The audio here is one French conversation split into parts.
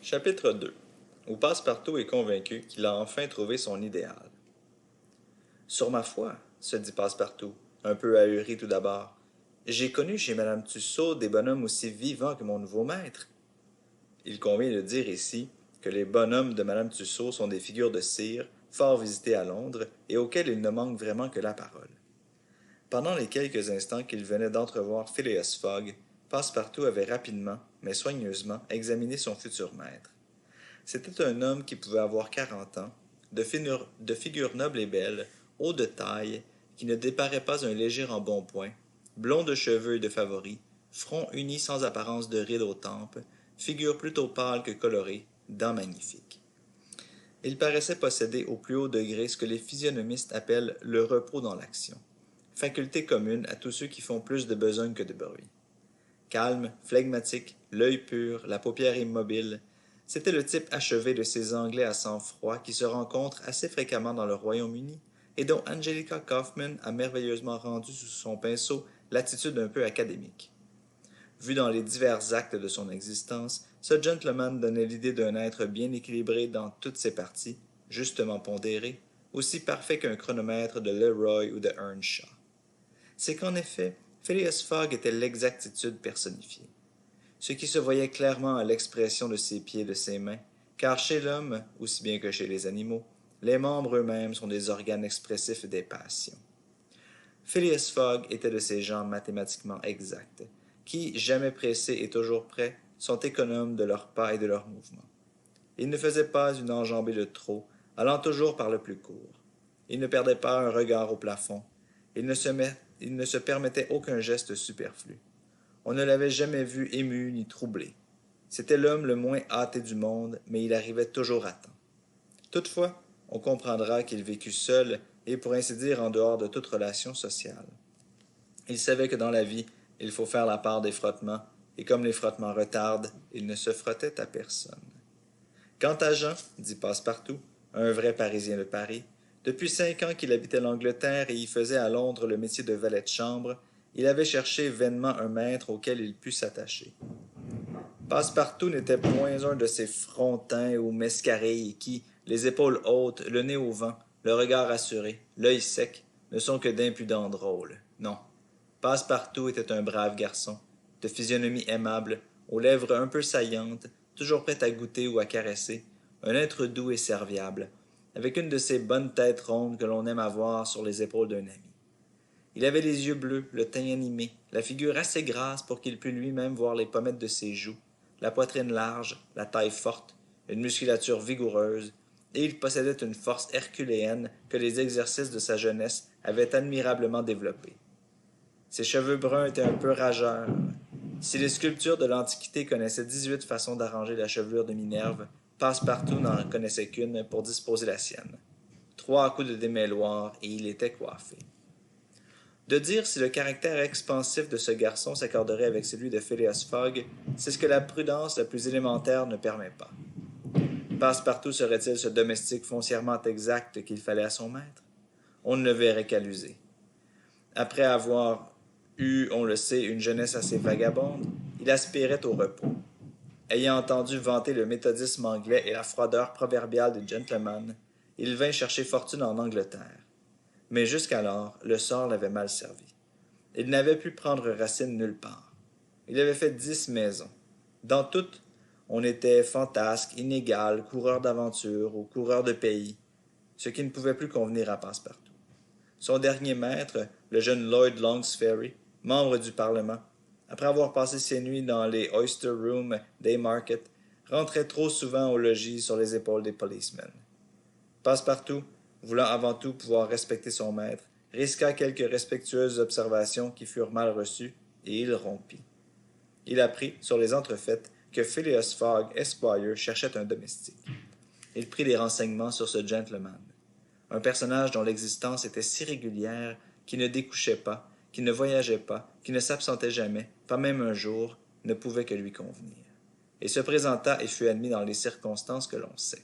Chapitre 2 où Passepartout est convaincu qu'il a enfin trouvé son idéal. Sur ma foi, se dit Passepartout, un peu ahuri tout d'abord, j'ai connu chez Madame Tussaud des bonhommes aussi vivants que mon nouveau maître. Il convient de dire ici que les bonhommes de Madame Tussaud sont des figures de cire, fort visitées à Londres, et auxquelles il ne manque vraiment que la parole. Pendant les quelques instants qu'il venait d'entrevoir Phileas Fogg, Passepartout avait rapidement, mais soigneusement, examiné son futur maître. C'était un homme qui pouvait avoir 40 ans, de figure noble et belle, haut de taille, qui ne déparait pas un léger embonpoint, blond de cheveux et de favoris, front uni sans apparence de rides aux tempes, figure plutôt pâle que colorée, dents magnifiques. Il paraissait posséder au plus haut degré ce que les physionomistes appellent le repos dans l'action, faculté commune à tous ceux qui font plus de besogne que de bruit. Calme, flegmatique, l'œil pur, la paupière immobile, c'était le type achevé de ces Anglais à sang-froid qui se rencontrent assez fréquemment dans le Royaume-Uni et dont Angelica Kauffman a merveilleusement rendu sous son pinceau l'attitude un peu académique. Vu dans les divers actes de son existence, ce gentleman donnait l'idée d'un être bien équilibré dans toutes ses parties, justement pondéré, aussi parfait qu'un chronomètre de Leroy ou de Earnshaw. C'est qu'en effet, Phileas Fogg était l'exactitude personnifiée. Ce qui se voyait clairement à l'expression de ses pieds et de ses mains, car chez l'homme, aussi bien que chez les animaux, les membres eux-mêmes sont des organes expressifs des passions. Phileas Fogg était de ces gens mathématiquement exacts, qui, jamais pressés et toujours prêts, sont économes de leurs pas et de leurs mouvements. Il ne faisait pas une enjambée de trop, allant toujours par le plus court. Il ne perdait pas un regard au plafond. Il ne se permettait aucun geste superflu. On ne l'avait jamais vu ému ni troublé. C'était l'homme le moins hâté du monde, mais il arrivait toujours à temps. Toutefois, on comprendra qu'il vécut seul et pour ainsi dire en dehors de toute relation sociale. Il savait que dans la vie, il faut faire la part des frottements, et comme les frottements retardent, il ne se frottait à personne. Quant à Jean, dit Passepartout, un vrai Parisien de Paris, depuis 5 ans qu'il habitait l'Angleterre et y faisait à Londres le métier de valet de chambre, il avait cherché vainement un maître auquel il pût s'attacher. Passepartout n'était point un de ces frontins ou mescarilles qui, les épaules hautes, le nez au vent, le regard assuré, l'œil sec, ne sont que d'impudents drôles. Non. Passepartout était un brave garçon, de physionomie aimable, aux lèvres un peu saillantes, toujours prêt à goûter ou à caresser, un être doux et serviable, avec une de ces bonnes têtes rondes que l'on aime avoir sur les épaules d'un ami. Il avait les yeux bleus, le teint animé, la figure assez grasse pour qu'il pût lui-même voir les pommettes de ses joues, la poitrine large, la taille forte, une musculature vigoureuse, et il possédait une force herculéenne que les exercices de sa jeunesse avaient admirablement développée. Ses cheveux bruns étaient un peu rageurs. Si les sculptures de l'Antiquité connaissaient 18 façons d'arranger la chevelure de Minerve, Passepartout n'en connaissait qu'une pour disposer la sienne. 3 coups de démêloir et il était coiffé. De dire si le caractère expansif de ce garçon s'accorderait avec celui de Phileas Fogg, c'est ce que la prudence la plus élémentaire ne permet pas. Passepartout serait-il ce domestique foncièrement exact qu'il fallait à son maître? On ne le verrait qu'à l'user. Après avoir eu, on le sait, une jeunesse assez vagabonde, il aspirait au repos. Ayant entendu vanter le méthodisme anglais et la froideur proverbiale des gentlemen, il vint chercher fortune en Angleterre. Mais jusqu'alors, le sort l'avait mal servi. Il n'avait pu prendre racine nulle part. Il avait fait 10 maisons. Dans toutes, on était fantasque, inégal, coureur d'aventure ou coureur de pays, ce qui ne pouvait plus convenir à Passepartout. Son dernier maître, le jeune Lloyd Longsferry, membre du Parlement, après avoir passé ses nuits dans les oyster rooms d'Haymarket, rentrait trop souvent au logis sur les épaules des policemen. Passepartout, voulant avant tout pouvoir respecter son maître, risqua quelques respectueuses observations qui furent mal reçues, et il rompit. Il apprit, sur les entrefaites, que Phileas Fogg, Esquire, cherchait un domestique. Il prit des renseignements sur ce gentleman. Un personnage dont l'existence était si régulière, qui ne découchait pas, qui ne voyageait pas, qui ne s'absentait jamais, pas même un jour, ne pouvait que lui convenir. Et se présenta et fut admis dans les circonstances que l'on sait.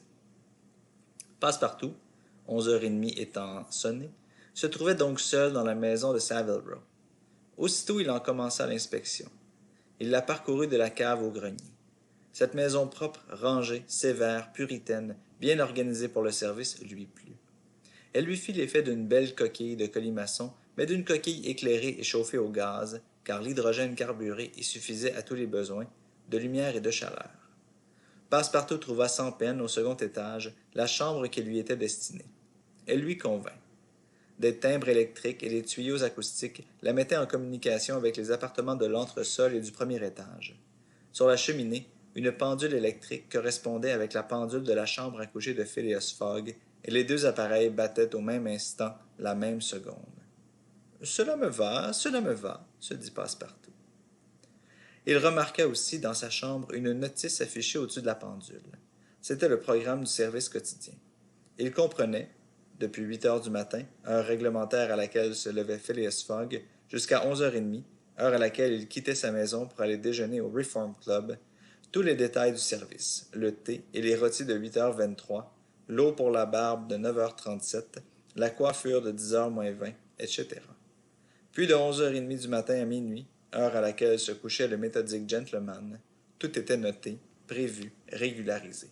Passepartout, 11h30 étant sonné, se trouvait donc seul dans la maison de Saville Row. Aussitôt il en commença l'inspection. Il la parcourut de la cave au grenier. Cette maison propre, rangée, sévère, puritaine, bien organisée pour le service, lui plut. Elle lui fit l'effet d'une belle coquille de colimaçon, mais d'une coquille éclairée et chauffée au gaz, car l'hydrogène carburé y suffisait à tous les besoins, de lumière et de chaleur. Passepartout trouva sans peine, au second étage, la chambre qui lui était destinée. Elle lui convint. Des timbres électriques et des tuyaux acoustiques la mettaient en communication avec les appartements de l'entresol et du premier étage. Sur la cheminée, une pendule électrique correspondait avec la pendule de la chambre à coucher de Phileas Fogg, et les deux appareils battaient au même instant, la même seconde. « cela me va, se dit Passepartout. Il remarqua aussi dans sa chambre une notice affichée au-dessus de la pendule. C'était le programme du service quotidien. Il comprenait, depuis 8 heures du matin, heure réglementaire à laquelle se levait Phileas Fogg, jusqu'à 11h30, heure à laquelle il quittait sa maison pour aller déjeuner au Reform Club, tous les détails du service, le thé et les rôtis de 8h23, l'eau pour la barbe de 9h37, la coiffure de 10h moins 20, etc. Puis de 11h30 du matin à minuit, heure à laquelle se couchait le méthodique gentleman, tout était noté, prévu, régularisé.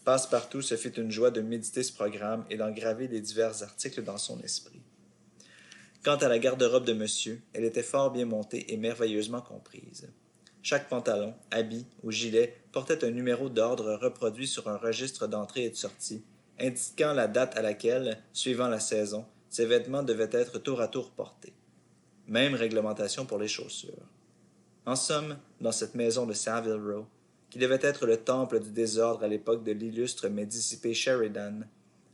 Passepartout se fit une joie de méditer ce programme et d'engraver les divers articles dans son esprit. Quant à la garde-robe de monsieur, elle était fort bien montée et merveilleusement comprise. Chaque pantalon, habit ou gilet portait un numéro d'ordre reproduit sur un registre d'entrée et de sortie, indiquant la date à laquelle, suivant la saison, ces vêtements devaient être tour à tour portés. Même réglementation pour les chaussures. En somme, dans cette maison de Savile Row, qui devait être le temple du désordre à l'époque de l'illustre mais dissipé Sheridan,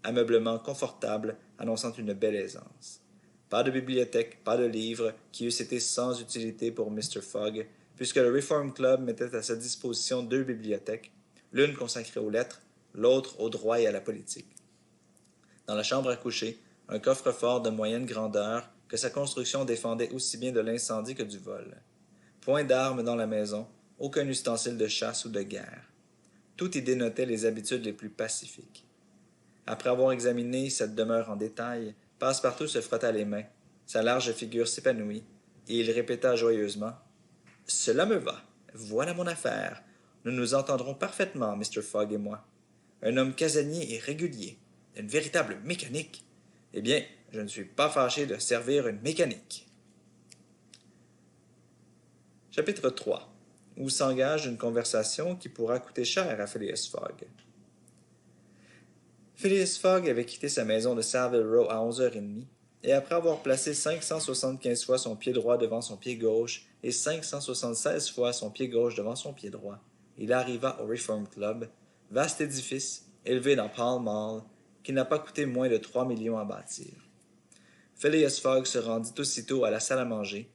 ameublement confortable annonçant une belle aisance. Pas de bibliothèque, pas de livres qui eussent été sans utilité pour Mr. Fogg, puisque le Reform Club mettait à sa disposition 2 bibliothèques, l'une consacrée aux lettres, l'autre au droit et à la politique. Dans la chambre à coucher, un coffre-fort de moyenne grandeur que sa construction défendait aussi bien de l'incendie que du vol. Point d'armes dans la maison, aucun ustensile de chasse ou de guerre. Tout y dénotait les habitudes les plus pacifiques. Après avoir examiné cette demeure en détail, Passepartout se frotta les mains, sa large figure s'épanouit, et il répéta joyeusement « Cela me va. Voilà mon affaire. Nous nous entendrons parfaitement, Mr. Fogg et moi. Un homme casanier et régulier. Une véritable mécanique. Eh bien, je ne suis pas fâché de servir une mécanique. » Chapitre 3. Où s'engage une conversation qui pourra coûter cher à Phileas Fogg. Phileas Fogg avait quitté sa maison de Savile Row à 11h30, et après avoir placé 575 fois son pied droit devant son pied gauche et 576 fois son pied gauche devant son pied droit, il arriva au Reform Club, vaste édifice, élevé dans Pall Mall, qui n'a pas coûté moins de 3 millions à bâtir. Phileas Fogg se rendit aussitôt à la salle à manger,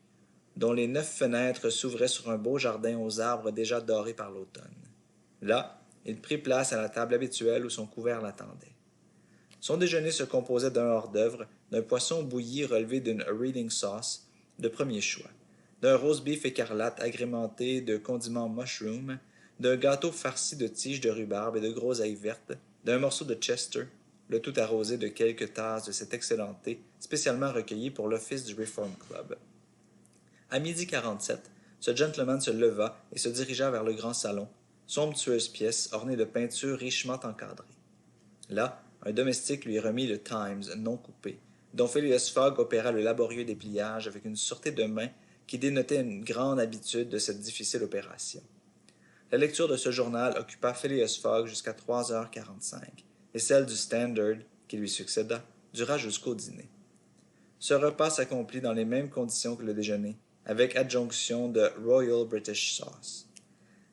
dont les 9 fenêtres s'ouvraient sur un beau jardin aux arbres déjà dorés par l'automne. Là, il prit place à la table habituelle où son couvert l'attendait. Son déjeuner se composait d'un hors-d'œuvre, d'un poisson bouilli relevé d'une reading sauce, de premier choix, d'un roast beef écarlate agrémenté de condiments mushroom, d'un gâteau farci de tiges de rhubarbe et de groseilles vertes, d'un morceau de Chester, le tout arrosé de quelques tasses de cet excellent thé, spécialement recueilli pour l'office du Reform Club. À 12h47, ce gentleman se leva et se dirigea vers le grand salon, somptueuse pièce ornée de peintures richement encadrées. Là, un domestique lui remit le Times non coupé, dont Phileas Fogg opéra le laborieux dépliage avec une sûreté de main qui dénotait une grande habitude de cette difficile opération. La lecture de ce journal occupa Phileas Fogg jusqu'à 3h45, et celle du Standard, qui lui succéda, dura jusqu'au dîner. Ce repas s'accomplit dans les mêmes conditions que le déjeuner, avec adjonction de Royal British Sauce.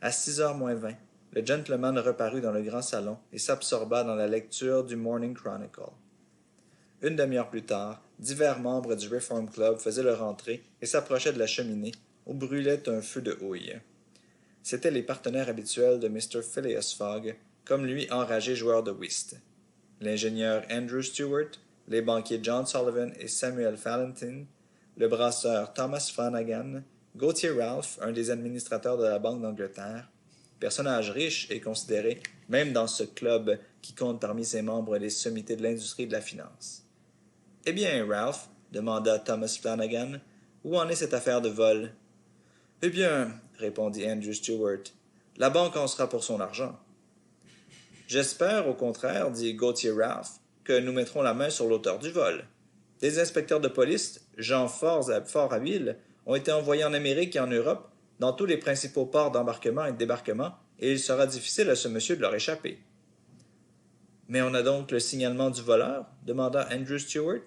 À 6h moins 20, le gentleman reparut dans le grand salon et s'absorba dans la lecture du Morning Chronicle. Une demi-heure plus tard, divers membres du Reform Club faisaient leur entrée et s'approchaient de la cheminée, où brûlait un feu de houille. C'étaient les partenaires habituels de Mr. Phileas Fogg, comme lui enragé joueur de whist. L'ingénieur Andrew Stewart, les banquiers John Sullivan et Samuel Fallentin, le brasseur Thomas Flanagan, Gauthier Ralph, un des administrateurs de la Banque d'Angleterre, personnage riche et considéré, même dans ce club qui compte parmi ses membres les sommités de l'industrie et de la finance. « Eh bien, Ralph, demanda Thomas Flanagan, où en est cette affaire de vol? »« Eh bien, répondit Andrew Stewart, La banque en sera pour son argent. J'espère, au contraire, dit Gauthier Ralph, que nous mettrons la main sur l'auteur du vol. Des inspecteurs de police, gens fort habiles, ont été envoyés en Amérique et en Europe, dans tous les principaux ports d'embarquement et de débarquement, et il sera difficile à ce monsieur de leur échapper. Mais on a donc le signalement du voleur demanda Andrew Stewart.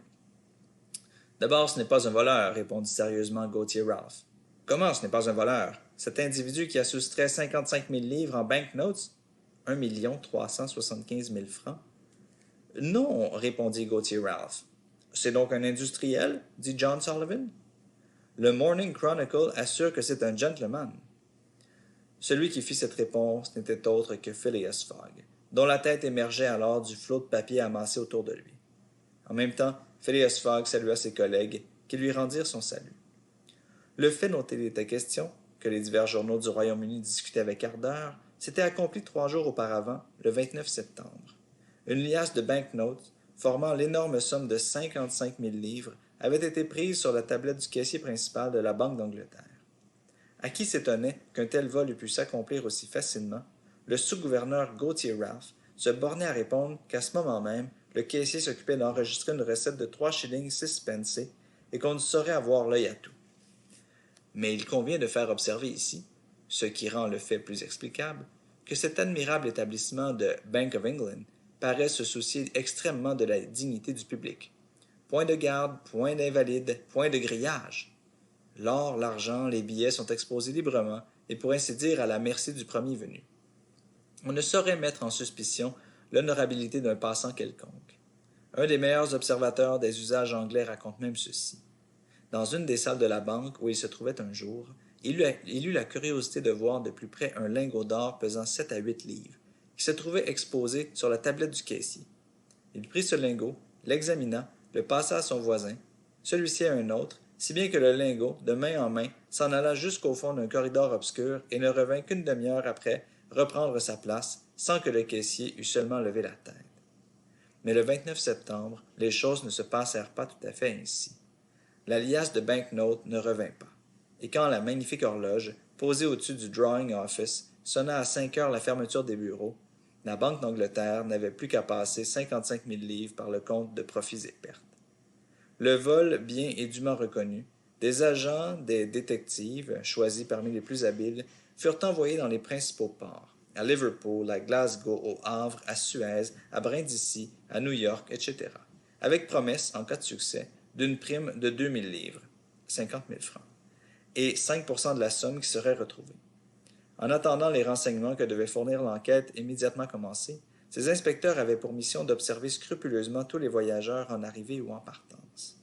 D'abord, ce n'est pas un voleur, répondit sérieusement Gauthier Ralph. Comment ce n'est pas un voleur? Cet individu qui a soustrait 55 000 livres en banknotes, 1 375 000 francs. Non, répondit Gauthier Ralph. C'est donc un industriel, dit John Sullivan. Le Morning Chronicle assure que c'est un gentleman. Celui qui fit cette réponse n'était autre que Phileas Fogg, dont la tête émergeait alors du flot de papier amassé autour de lui. En même temps, Phileas Fogg salua ses collègues, qui lui rendirent son salut. Le fait dont il était question, que les divers journaux du Royaume-Uni discutaient avec ardeur, s'était accompli 3 jours auparavant, le 29 septembre. Une liasse de banknotes, formant l'énorme somme de 55 000 livres, avait été prise sur la tablette du caissier principal de la Banque d'Angleterre. À qui s'étonnait qu'un tel vol eût pu s'accomplir aussi facilement, le sous-gouverneur Gauthier Ralph se bornait à répondre qu'à ce moment même, le caissier s'occupait d'enregistrer une recette de 3 shillings 6 pence et qu'on ne saurait avoir l'œil à tout. Mais il convient de faire observer ici, ce qui rend le fait plus explicable, que cet admirable établissement de Bank of England paraît se soucier extrêmement de la dignité du public. Point de garde, point d'invalide, point de grillage. L'or, l'argent, les billets sont exposés librement et pour ainsi dire à la merci du premier venu. On ne saurait mettre en suspicion l'honorabilité d'un passant quelconque. Un des meilleurs observateurs des usages anglais raconte même ceci. Dans une des salles de la banque où il se trouvait un jour, il eut la curiosité de voir de plus près un lingot d'or pesant 7 à 8 livres, qui se trouvait exposé sur la tablette du caissier. Il prit ce lingot, l'examina, le passa à son voisin, celui-ci à un autre, si bien que le lingot, de main en main, s'en alla jusqu'au fond d'un corridor obscur et ne revint qu'une demi-heure après reprendre sa place, sans que le caissier eût seulement levé la tête. Mais le 29 septembre, les choses ne se passèrent pas tout à fait ainsi. La liasse de banknotes ne revint pas, et quand la magnifique horloge, posée au-dessus du drawing office, sonna à 5 heures la fermeture des bureaux, la Banque d'Angleterre n'avait plus qu'à passer 55 000 livres par le compte de profits et pertes. Le vol bien et dûment reconnu, des agents des détectives, choisis parmi les plus habiles, furent envoyés dans les principaux ports, à Liverpool, à Glasgow, au Havre, à Suez, à Brindisi, à New York, etc., avec promesse, en cas de succès, d'une prime de 2 000 livres, 50 000 francs, et 5 de la somme qui serait retrouvée. En attendant les renseignements que devait fournir l'enquête immédiatement commencée, ces inspecteurs avaient pour mission d'observer scrupuleusement tous les voyageurs en arrivée ou en partance.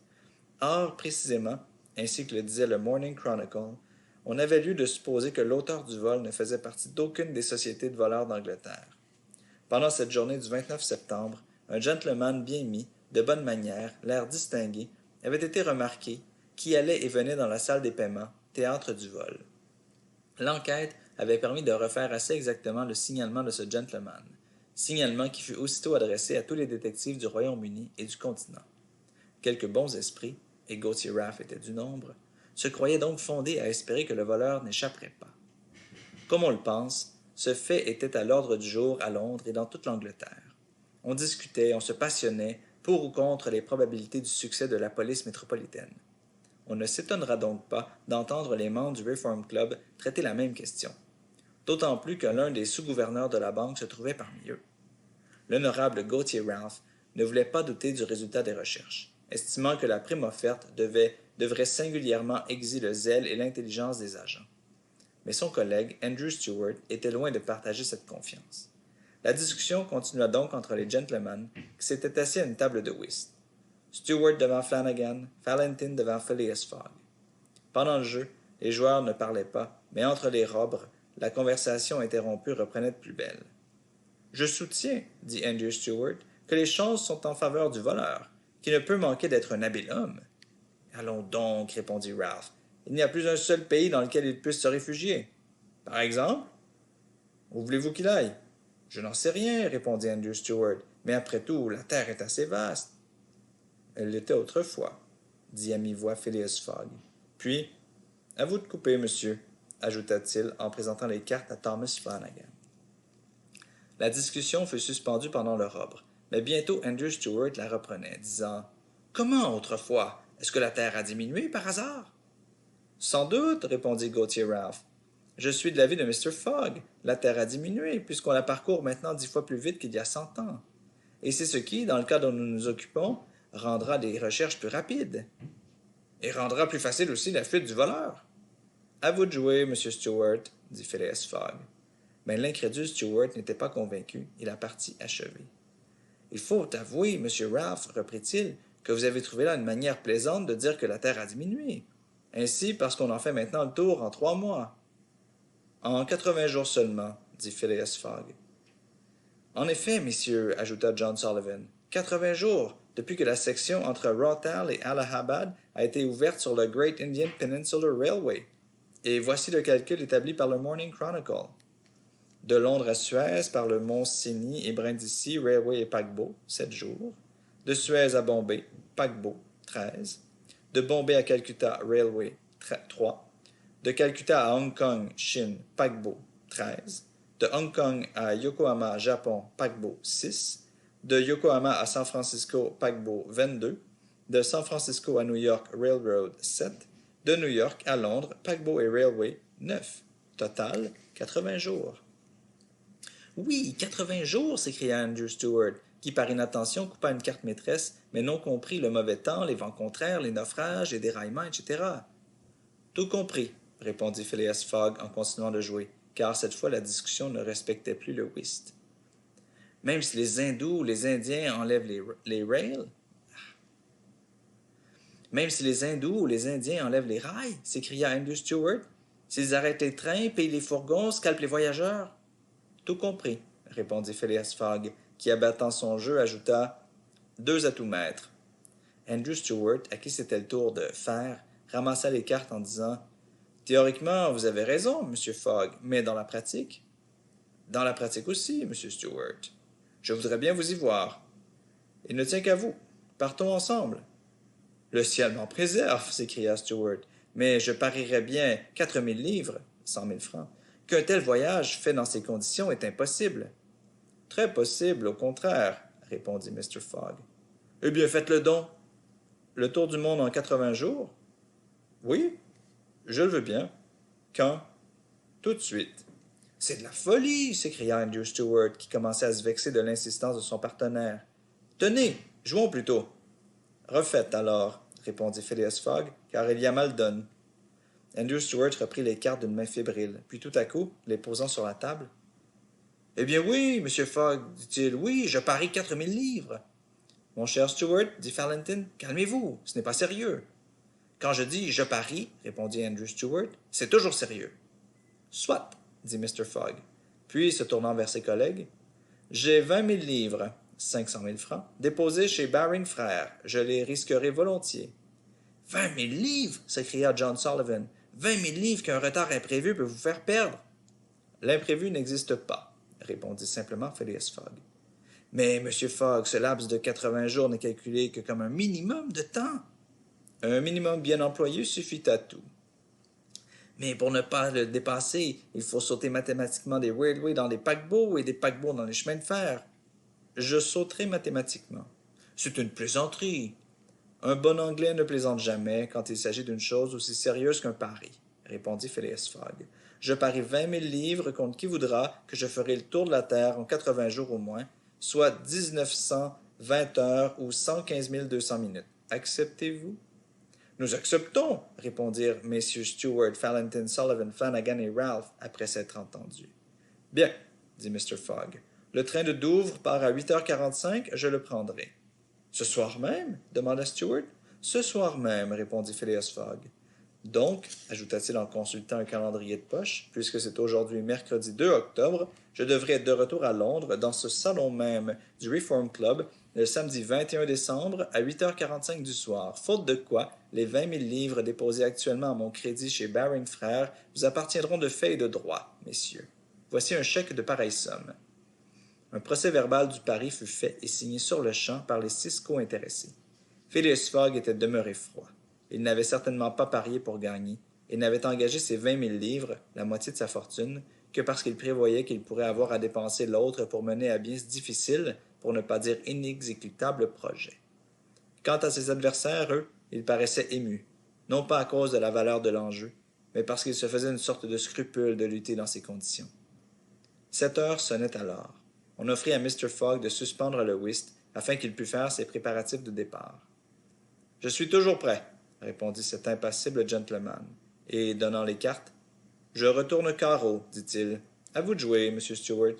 Or, précisément, ainsi que le disait le Morning Chronicle, on avait lieu de supposer que l'auteur du vol ne faisait partie d'aucune des sociétés de voleurs d'Angleterre. Pendant cette journée du 29 septembre, un gentleman bien mis, de bonne manière, l'air distingué, avait été remarqué, qui allait et venait dans la salle des paiements, théâtre du vol. L'enquête avait permis de refaire assez exactement le signalement de ce gentleman, signalement qui fut aussitôt adressé à tous les détectives du Royaume-Uni et du continent. Quelques bons esprits, et Gauthier Ralph était du nombre, se croyaient donc fondés à espérer que le voleur n'échapperait pas. Comme on le pense, ce fait était à l'ordre du jour à Londres et dans toute l'Angleterre. On discutait, on se passionnait, pour ou contre les probabilités du succès de la police métropolitaine. On ne s'étonnera donc pas d'entendre les membres du Reform Club traiter la même question, d'autant plus que l'un des sous-gouverneurs de la banque se trouvait parmi eux. L'honorable Gauthier Ralph ne voulait pas douter du résultat des recherches, estimant que la prime offerte devrait singulièrement aiguiser le zèle et l'intelligence des agents. Mais son collègue, Andrew Stewart, était loin de partager cette confiance. La discussion continua donc entre les gentlemen qui s'étaient assis à une table de whist. Stewart devant Flanagan, Fallentin devant Phileas Fogg. Pendant le jeu, les joueurs ne parlaient pas, mais entre les robres, la conversation interrompue reprenait de plus belle. « Je soutiens, dit Andrew Stewart, que les chances sont en faveur du voleur, qui ne peut manquer d'être un habile homme. »« Allons donc, répondit Ralph. Il n'y a plus un seul pays dans lequel il puisse se réfugier. Par exemple? Où voulez-vous qu'il aille? Je n'en sais rien, répondit Andrew Stewart, mais après tout, la terre est assez vaste. Elle l'était autrefois, dit à mi-voix Phileas Fogg. Puis, à vous de couper, monsieur. ajouta-t-il en présentant les cartes à Thomas Flanagan. La discussion fut suspendue pendant le robre, mais bientôt Andrew Stuart la reprenait, disant « Comment autrefois? Est-ce que la Terre a diminué par hasard? » « Sans doute, répondit Gauthier Ralph. Je suis de l'avis de Mr. Fogg. La Terre a diminué, puisqu'on la parcourt maintenant 10 fois plus vite qu'il y a 100 ans. Et c'est ce qui, dans le cas dont nous nous occupons, rendra des recherches plus rapides. Et rendra plus facile aussi la fuite du voleur. À vous de jouer, Monsieur Stuart, dit Phileas Fogg. Mais l'incrédule Stuart n'était pas convaincu et la partie achevée. Il faut avouer, Monsieur Ralph, reprit-il, que vous avez trouvé là une manière plaisante de dire que la Terre a diminué. Ainsi, parce qu'on en fait maintenant le tour en 3 mois. En 80 jours seulement, dit Phileas Fogg. En effet, messieurs, ajouta John Sullivan, 80 jours, depuis que la section entre Rawtale et Allahabad a été ouverte sur le Great Indian Peninsular Railway. Et voici le calcul établi par le Morning Chronicle. De Londres à Suez par le Mont Cenis et Brindisi Railway et paquebot, 7 jours. De Suez à Bombay, paquebot, 13. De Bombay à Calcutta Railway, 3. De Calcutta à Hong Kong, Chine, paquebot, 13. De Hong Kong à Yokohama, Japon, paquebot, 6. De Yokohama à San Francisco, paquebot, 22. De San Francisco à New York, Railroad, 7. De New York à Londres, paquebot et railway, 9. Total, 80 jours. Oui, 80 jours, s'écria Andrew Stuart, qui par inattention coupa une carte maîtresse, mais non compris le mauvais temps, les vents contraires, les naufrages, les déraillements, etc. Tout compris, répondit Phileas Fogg en continuant de jouer, car cette fois la discussion ne respectait plus le whist. Même si les hindous ou les Indiens enlèvent les rails? Même si les hindous ou les Indiens enlèvent les rails, s'écria Andrew Stuart, s'ils arrêtent les trains, pillent les fourgons, scalpent les voyageurs? Tout compris, répondit Phileas Fogg, qui, abattant son jeu, ajouta « 2 à tout mettre ». Andrew Stuart, à qui c'était le tour de faire, ramassa les cartes en disant « Théoriquement, vous avez raison, Monsieur Fogg, mais dans la pratique? »« Dans la pratique aussi, Monsieur Stuart. Je voudrais bien vous y voir. Il ne tient qu'à vous. Partons ensemble. »« Le ciel m'en préserve, s'écria Stuart, mais je parierais bien 4000 livres, 100 000 francs, qu'un tel voyage fait dans ces conditions est impossible. »« Très possible, au contraire, répondit Mr. Fogg. Eh bien, faites-le donc. Le tour du monde en 80 jours? Oui, je le veux bien. Quand? Tout de suite. C'est de la folie, s'écria Andrew Stuart, qui commençait à se vexer de l'insistance de son partenaire. Tenez, jouons plutôt. Refaites alors, répondit Phileas Fogg, car il y a mal donne. Andrew Stuart reprit les cartes d'une main fébrile, puis tout à coup, les posant sur la table. Eh bien oui, Monsieur Fogg, dit-il, oui, je parie 4000 livres. Mon cher Stuart, dit Fallentin, calmez-vous, ce n'est pas sérieux. Quand je dis je parie, répondit Andrew Stuart, c'est toujours sérieux. Soit, dit Mr. Fogg. Puis, se tournant vers ses collègues, j'ai 20 000 livres, 500 000 francs, déposés chez Baring Frères. Je les risquerai volontiers. 20 000 livres, s'écria John Sullivan. 20 000 livres qu'un retard imprévu peut vous faire perdre. L'imprévu n'existe pas, répondit simplement Phileas Fogg. Mais, Monsieur Fogg, ce laps de 80 jours n'est calculé que comme un minimum de temps. Un minimum bien employé suffit à tout. Mais pour ne pas le dépasser, il faut sauter mathématiquement des railways dans les paquebots et des paquebots dans les chemins de fer. Je sauterai mathématiquement. C'est une plaisanterie. Un bon Anglais ne plaisante jamais quand il s'agit d'une chose aussi sérieuse qu'un pari, répondit Phileas Fogg. Je parie 20 000 livres contre qui voudra que je ferai le tour de la Terre en 80 jours au moins, soit 1920 heures ou 115 200 minutes. Acceptez-vous? Nous acceptons, répondirent messieurs Stuart, Fallentin, Sullivan, Flanagan et Ralph après s'être entendus. Bien, dit Mr. Fogg. Le train de Douvres part à 8h45, je le prendrai. Ce soir même? Demanda Stuart. Ce soir même, répondit Phileas Fogg. Donc, ajouta-t-il en consultant un calendrier de poche, puisque c'est aujourd'hui mercredi 2 octobre, je devrais être de retour à Londres, dans ce salon même du Reform Club, le samedi 21 décembre à 8h45 du soir, faute de quoi les 20 000 livres déposés actuellement à mon crédit chez Baring Frères vous appartiendront de fait et de droit, messieurs. Voici un chèque de pareille somme. Un procès-verbal du pari fut fait et signé sur le champ par les 6 co-intéressés. Phileas Fogg était demeuré froid. Il n'avait certainement pas parié pour gagner, et n'avait engagé ses 20 000 livres, la moitié de sa fortune, que parce qu'il prévoyait qu'il pourrait avoir à dépenser l'autre pour mener à bien ce difficile, pour ne pas dire inexécutable projet. Quant à ses adversaires, eux, ils paraissaient émus, non pas à cause de la valeur de l'enjeu, mais parce qu'ils se faisaient une sorte de scrupule de lutter dans ces conditions. 7 heures sonnaient alors. On offrit à Mr. Fogg de suspendre le whist afin qu'il pût faire ses préparatifs de départ. « Je suis toujours prêt, » répondit cet impassible gentleman, et, donnant les cartes, « Je retourne carreau, dit-il. À vous de jouer, Monsieur Stewart. »